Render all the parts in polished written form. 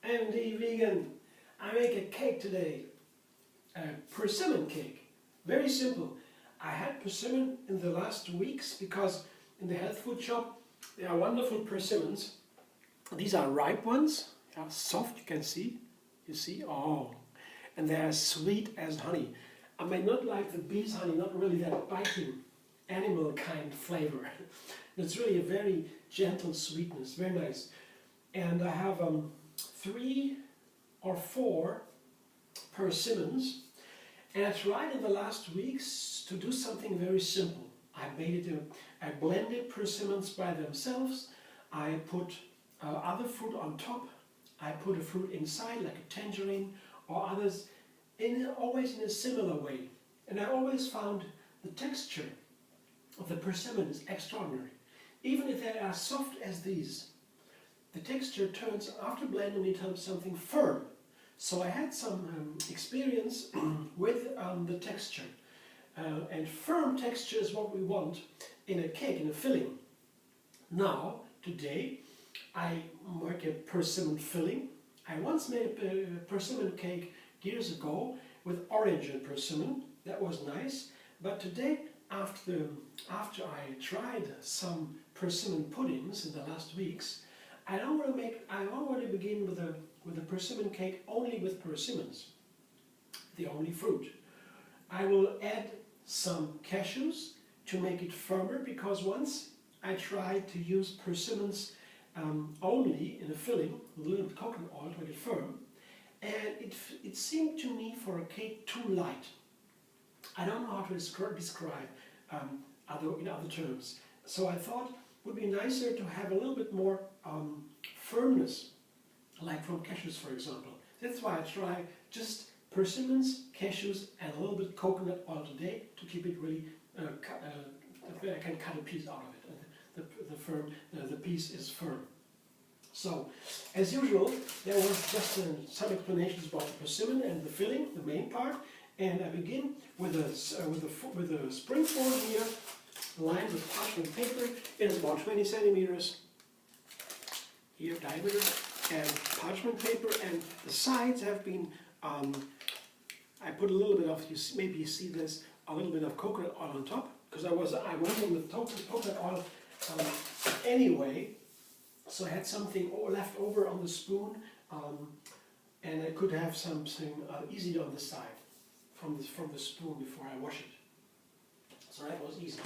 MD Vegan. I make a cake today, a persimmon cake. Very simple. I had persimmon in the last weeks because in the health food shop there are wonderful persimmons. These are ripe ones, soft, you can see. You see? Oh, and they are sweet as honey. I may not like the bee's honey, not really that biting animal kind flavor. It's really a very gentle sweetness, very nice. And I have 3 or 4 persimmons, and I tried in the last weeks to do something very simple. I blended persimmons by themselves. I put other fruit on top. I put a fruit inside, like a tangerine or others, always in a similar way. And I always found the texture of the persimmon is extraordinary. Even if they are soft as these, the texture turns, after blending, it becomes something firm. So I had some experience with the texture. And firm texture is what we want in a cake, in a filling. Now, today, I make a persimmon filling. I once made a persimmon cake years ago with orange and persimmon. That was nice. But today, after I tried some persimmon puddings in the last weeks, I don't want to begin with a persimmon cake only with persimmons, the only fruit. I will add some cashews to make it firmer, because once I tried to use persimmons only in a filling with a little bit of coconut oil to make it firm, and it seemed to me for a cake too light. I don't know how to describe in other terms. So I thought it would be nicer to have a little bit more firmness, like from cashews, for example. That's why I try just persimmons, cashews, and a little bit coconut oil today to keep it really. I can cut a piece out of it, and the piece is firm. So, as usual, there was just some explanations about the persimmon and the filling, the main part. And I begin with a springform here, lined with parchment paper. It is about 20 centimeters here diameter, and parchment paper. And the sides have been, I put a little bit of, maybe you see this, a little bit of coconut oil on top, because I went in with coconut oil anyway. So I had something left over on the spoon, and I could have something easy on the side from the spoon before I wash it. So that was easy.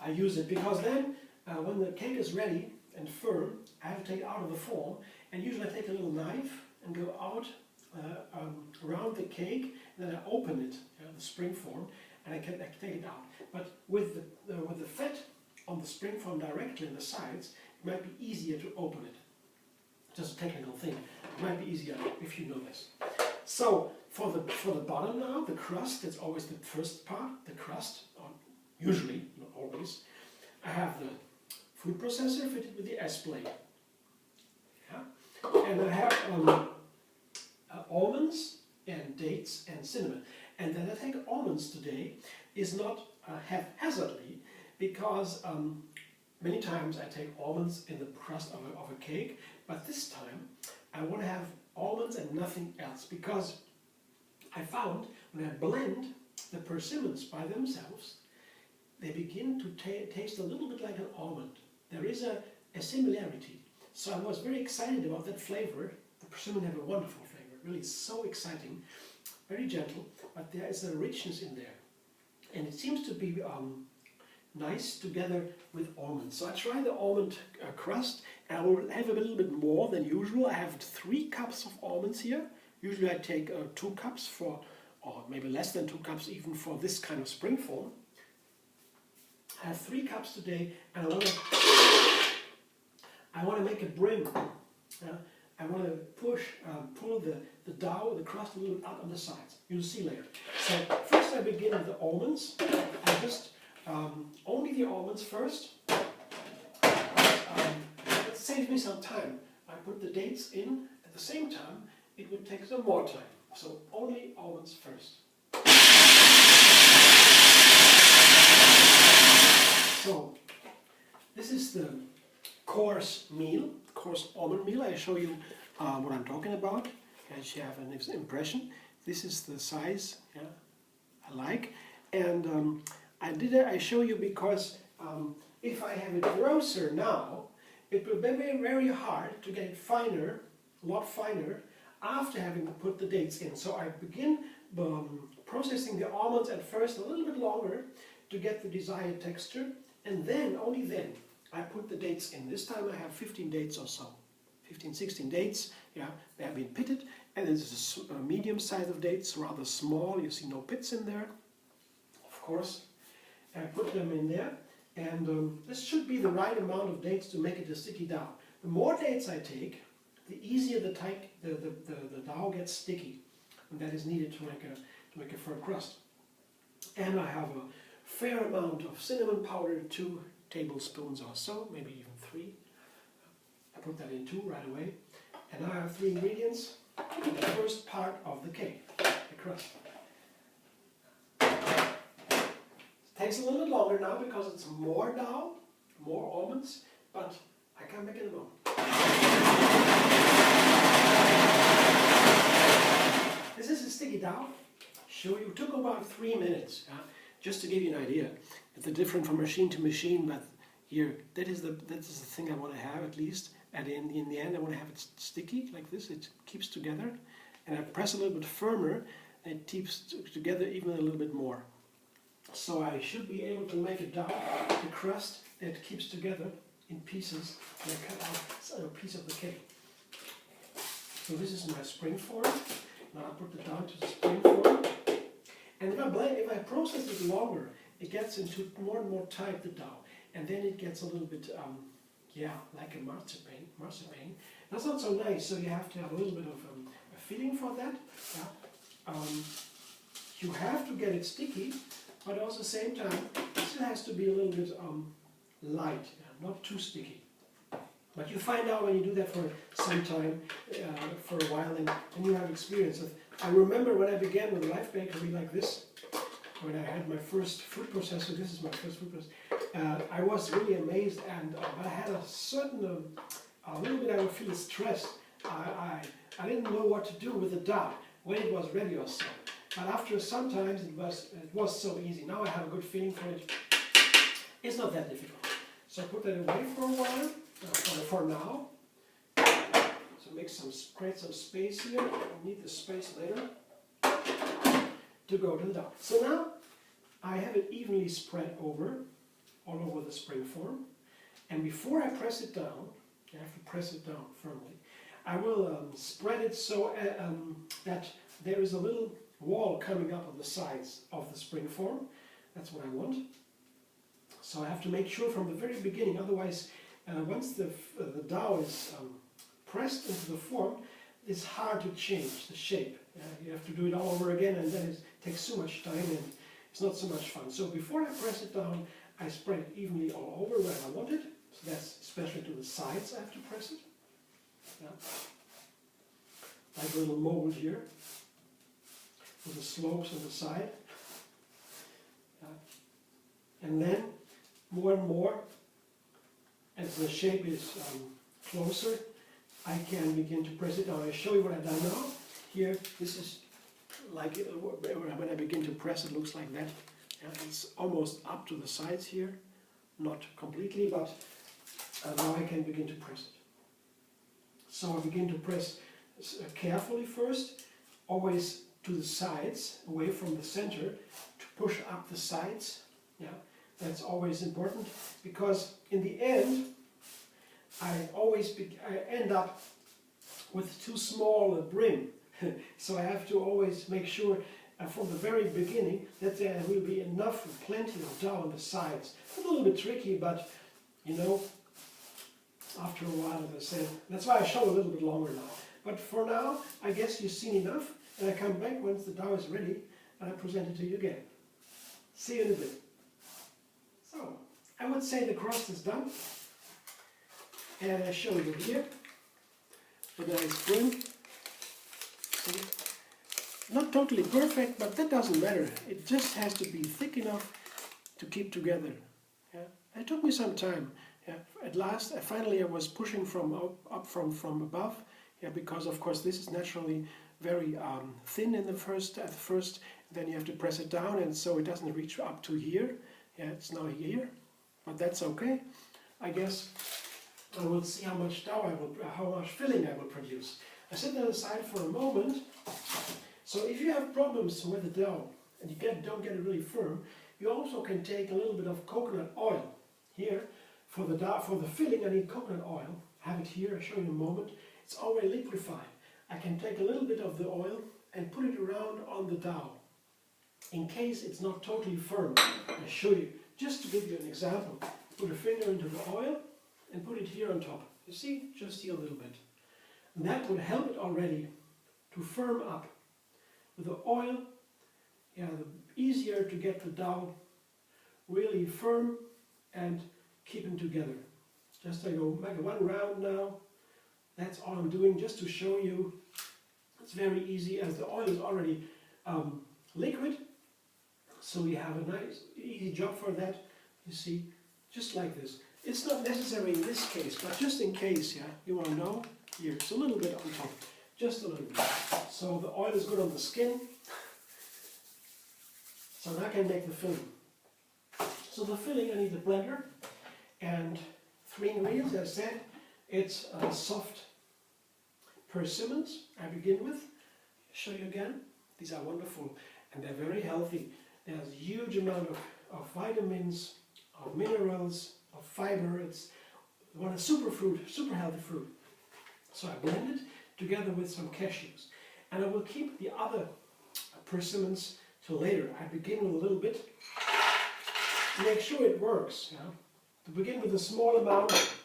I use it because then when the cake is ready and firm, I have to take it out of the form, and usually I take a little knife and go out around the cake, and then I open it, the spring form, and I can take it out. But with the fat on the spring form directly in the sides, it might be easier to open it. Just a technical thing. It might be easier if you know this. So for the bottom now, the crust, that's always the first part, the crust, usually, not always. I have the food processor fitted with the S-blade. Yeah? And I have almonds and dates and cinnamon. And then I take almonds today is not haphazardly, because many times I take almonds in the crust of a cake, but this time I want to have almonds and nothing else, because I found when I blend the persimmons by themselves, they begin to taste a little bit like an almond. There is a similarity. So I was very excited about that flavor. The persimmon have a wonderful flavor, really so exciting, very gentle, but there is a richness in there. And it seems to be nice together with almonds. So I try the almond crust, and I will have a little bit more than usual. I have 3 cups of almonds here. Usually I take 2 cups or maybe less than 2 cups even for this kind of spring form. I have 3 cups today, and I want to make a brim. I want to pull the dough, the crust a little bit up on the sides. You'll see later. So first I begin with the almonds. I just only the almonds first. It saves me some time. I put the dates in at the same time. It would take some more time. So only almonds first. So this is the coarse almond meal. I show you what I'm talking about, as you have an impression. This is the size, yeah, I like. And I show you because if I have it grosser now, it will be very, very hard to get it finer, a lot finer, after having put the dates in. So I begin processing the almonds at first a little bit longer to get the desired texture, and then, only then, I put the dates in. This time I have 15 dates or so. 15, 16 dates, yeah, they have been pitted, and this is a medium size of dates, rather small, you see no pits in there, of course. I put them in there, and this should be the right amount of dates to make it a sticky dough. The more dates I take, the easier the dough gets sticky, and that is needed to make a firm crust. And I have a fair amount of cinnamon powder, 2 tablespoons or so, maybe even 3. I put that in 2 right away. And now I have 3 ingredients in the first part of the cake, the crust. It takes a little bit longer now because it's more dough, more almonds, but I come back in a moment. This is a sticky dough. Show you, took about 3 minutes, just to give you an idea. It's different from machine to machine, but here, that is the thing I want to have at least. And in the end, I want to have it sticky like this. It keeps together, and I press a little bit firmer, and it keeps together even a little bit more. So I should be able to make a dough, the crust that keeps together in pieces, and I cut out a piece of the cake. So this is my spring form. Now I put the dough to the spring form, and if I process it longer, it gets into more and more tight, the dough, and then it gets a little bit, yeah, like a marzipan. That's not so nice, so you have to have a little bit of a feeling for that. Yeah. You have to get it sticky, but also at the same time, it still has to be a little bit light, not too sticky. But you find out when you do that for some time, for a while, and you have experience. I remember when I began with a live bakery like this, when I had my first food processor. This is my first food processor. I was really amazed, and but I had a certain, a little bit I would feel stressed. I didn't know what to do with the dough when it was ready or so. But after sometimes it was so easy. Now I have a good feeling for it. It's not that difficult. So I put that away for a while, for now. So create some space here. I'll need the space later to go to the dough. So now I have it evenly spread all over the spring form. And before I press it down, I have to press it down firmly. I will spread it so that there is a little wall coming up on the sides of the spring form. That's what I want. So I have to make sure from the very beginning, otherwise once the dough is pressed into the form, it's hard to change the shape. You have to do it all over again, and then it takes so much time and it's not so much fun. So before I press it down, I spread it evenly all over where I want it. So that's especially to the sides I have to press it. Yeah. Like a little mold here with the slopes on the side. And then more and more, as the shape is closer, I can begin to press it down. I'll show you what I've done now. Here, this is like when I begin to press, it looks like that. Yeah, it's almost up to the sides here, not completely, but now I can begin to press it. So I begin to press carefully first, always to the sides, away from the center, to push up the sides. Yeah, that's always important, because in the end, I end up with too small a brim. So I have to always make sure from the very beginning that there will be enough, plenty of dough on the sides. It's a little bit tricky, but you know, after a while, as I said, that's why I show a little bit longer now. But for now, I guess you've seen enough, and I come back once the dough is ready, and I present it to you again. See you in a bit. So, I would say the crust is done, and I show you here the nice brim. Not totally perfect, but that doesn't matter. It just has to be thick enough to keep together. Yeah? It took me some time. Yeah? At last, finally I was pushing from up from above. Yeah, because of course this is naturally very thin in the first, then you have to press it down, and so it doesn't reach up to here. Yeah, it's now here, but that's okay. I guess I will see how much how much filling I will produce. I set that aside for a moment. So if you have problems with the dough and you don't get it really firm, you also can take a little bit of coconut oil. Here, for the filling, I need coconut oil. I have it here. I'll show you in a moment. It's already liquefied. I can take a little bit of the oil and put it around on the dough. In case it's not totally firm, I'll show you. Just to give you an example, put a finger into the oil and put it here on top. You see, just here a little bit. And that would help it already to firm up. With the oil, yeah, the easier to get the dough really firm and keep them together. Just I go make one round now. That's all I'm doing just to show you. It's very easy as the oil is already liquid. So we have a nice, easy job for that. You see, just like this. It's not necessary in this case, but just in case, yeah, you want to know, here, it's a little bit on top. Just a little bit. So the oil is good on the skin. So now I can make the filling. So the filling, I need the blender and 3 ingredients. As I said, it's soft persimmons I begin with. I'll show you again. These are wonderful and they're very healthy. There's a huge amount of vitamins, of minerals, of fiber. It's one a super healthy fruit. So I blend it together with some cashews. And I will keep the other persimmons till later. I begin with a little bit to make sure it works. Yeah? To begin with a small amount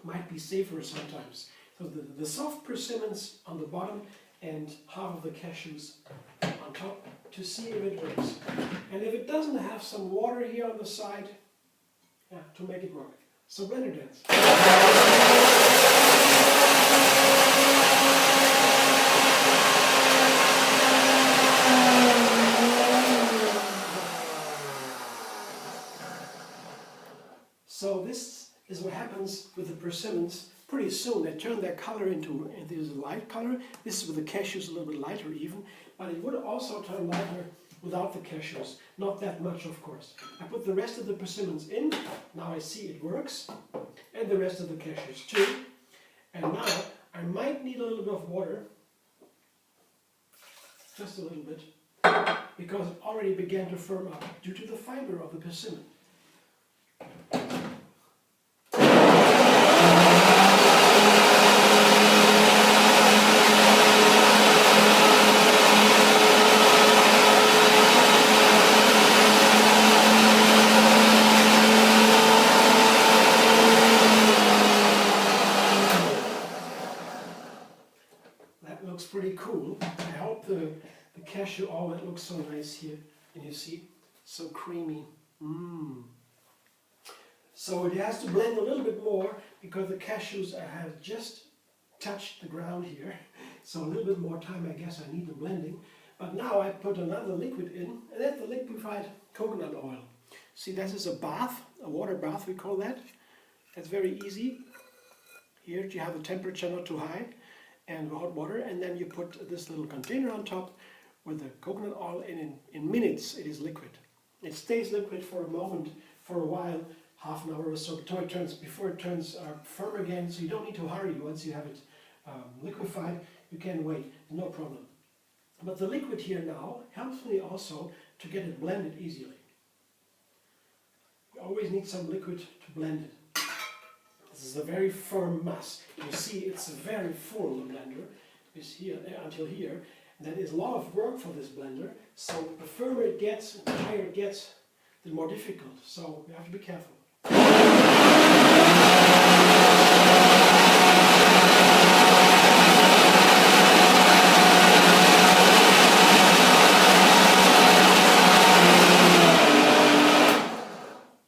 might be safer sometimes. So the soft persimmons on the bottom and half of the cashews on top to see if it works. And if it doesn't have some water here on the side, yeah, to make it work. So blender dance. So this is what happens with the persimmons. Pretty soon they turn their color into this light color. This is with the cashews a little bit lighter even, but it would also turn lighter without the cashews. Not that much, of course. I put the rest of the persimmons in. Now I see it works. And the rest of the cashews too. And now I might need a little bit of water. Just a little bit. Because it already began to firm up due to the fiber of the persimmon. Pretty cool. I hope the cashew oil, it looks so nice here, and you see, so creamy. So it has to blend a little bit more because the cashews have just touched the ground here. So a little bit more time, I guess I need the blending. But now I put another liquid in, and that's the liquefied coconut oil. See, this is a bath, a water bath we call that. That's very easy. Here you have the temperature not too high, and hot water, and then you put this little container on top with the coconut oil in minutes it is liquid. It stays liquid for a moment, for a while, half an hour or so, before it turns firm again, so you don't need to hurry. Once you have it liquefied, you can wait, no problem. But the liquid here now helps me also to get it blended easily. You always need some liquid to blend it. This is a very firm mass. You see, it's very full, the blender. It's here until here. And that is a lot of work for this blender. So the firmer it gets, the higher it gets, the more difficult. So you have to be careful.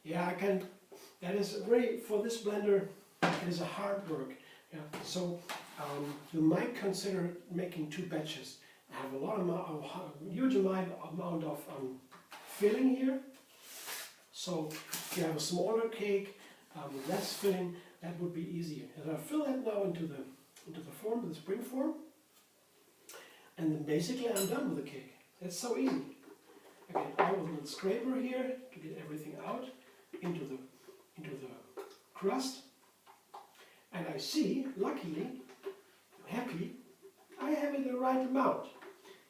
Yeah, that is great for this blender. It is a hard work. Yeah. So you might consider making 2 batches. I have a huge amount of filling here. So if you have a smaller cake with less filling, that would be easier. And I'll fill that now into the into the form, the spring form, and then basically I'm done with the cake. It's so easy. I get out with a little scraper here to get everything out into the crust, and I see, luckily, happy, I have it the right amount.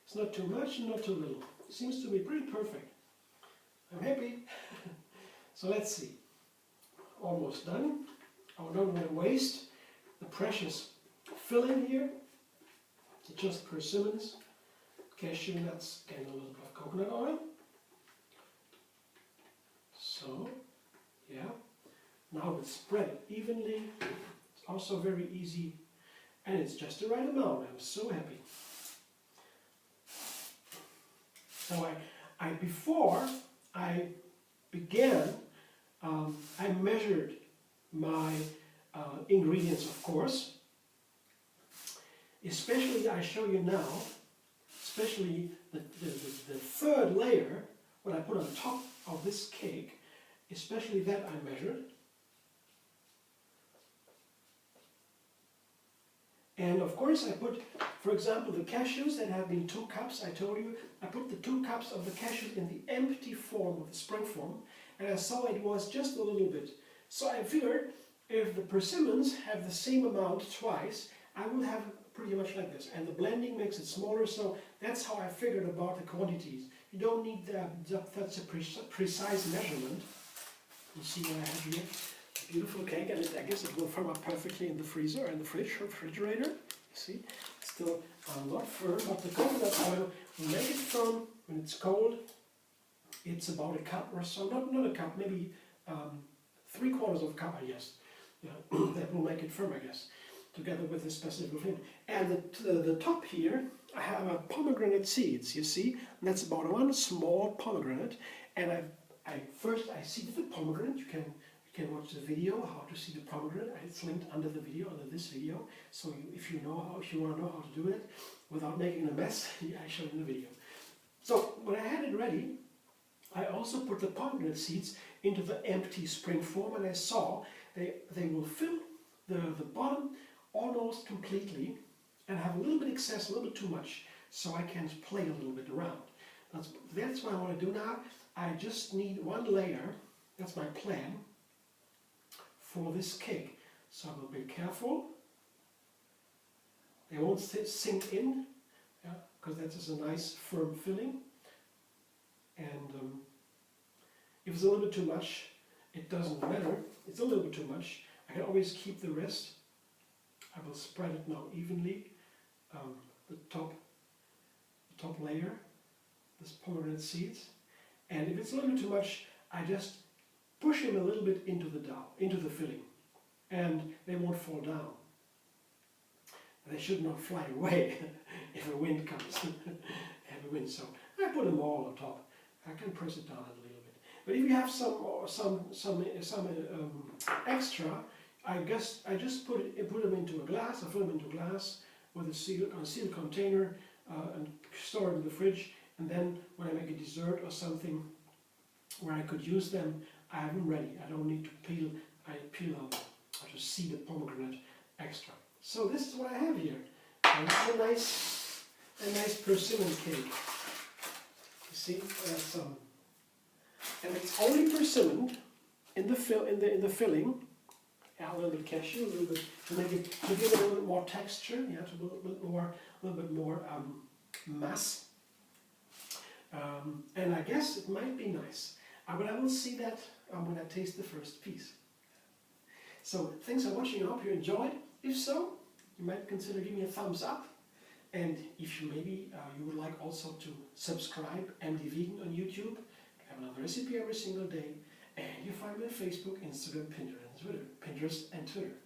It's not too much and not too little. It seems to be pretty perfect. I'm happy. So let's see. Almost done. I don't want to waste the precious filling here. It's just persimmons, cashew nuts, and a little bit of coconut oil. So, yeah. Now we spread it evenly. It's also very easy, and it's just the right amount. I'm so happy. So before I began, I measured my ingredients, of course. Especially, I show you now, especially the third layer, what I put on top of this cake, especially that I measured. And of course I put, for example, the cashews that have been 2 cups, I told you, I put the 2 cups of the cashews in the empty form of the spring form, and I saw it was just a little bit. So I figured if the persimmons have the same amount twice, I will have pretty much like this. And the blending makes it smaller, so that's how I figured about the quantities. You don't need that's a precise measurement. You see what I have here? Beautiful cake, and I guess it will firm up perfectly in the freezer or in the refrigerator. You see, it's still not firm, but the coconut oil will make it firm when it's cold. It's about a cup or so, not a cup, maybe 3/4 of a cup, I guess. Yeah, that will make it firm, I guess, together with the specific thing. And the top here, I have a pomegranate seeds. You see, and that's about 1 small pomegranate. And first I seeded the pomegranate. You can watch the video how to seed the pomegranate. It's linked under the video, under this video. So if you want to know how to do it without making a mess, I show you in the video. So when I had it ready, I also put the pomegranate seeds into the empty spring form, and I saw they will fill the bottom almost completely and have a little bit excess, a little bit too much, so I can play a little bit around. That's what I want to do now. I just need 1 layer. That's my plan for this cake. So I will be careful. They won't sink in, because that is a nice firm filling. And if it's a little bit too much, it doesn't matter. It's a little bit too much. I can always keep the rest. I will spread it now evenly. The top layer, this pomegranate seeds. And if it's a little bit too much, I just push them a little bit into the dough, into the filling, and they won't fall down. They should not fly away if a wind comes. Heavy wind. So I put them all on top. I can press it down a little bit. But if you have some extra, I just put them into a glass. I fill them into a glass with a sealed container and store it in the fridge. And then when I make a dessert or something where I could use them, I have them ready. I don't need to peel. I just seed the pomegranate extra. So this is what I have here. And it's a nice persimmon cake. You see, and it's only persimmon in the filling. Yeah, a little bit cashew, a little bit to give it a little bit more texture. Yeah, a little bit more mass. And I guess it might be nice. But I will see that when I taste the first piece. So thanks for watching. I hope you enjoyed. If so, you might consider giving me a thumbs up. And if you you would like also to subscribe MD Vegan on YouTube, to have another recipe every single day. And you find me on Facebook, Instagram, Pinterest and Twitter.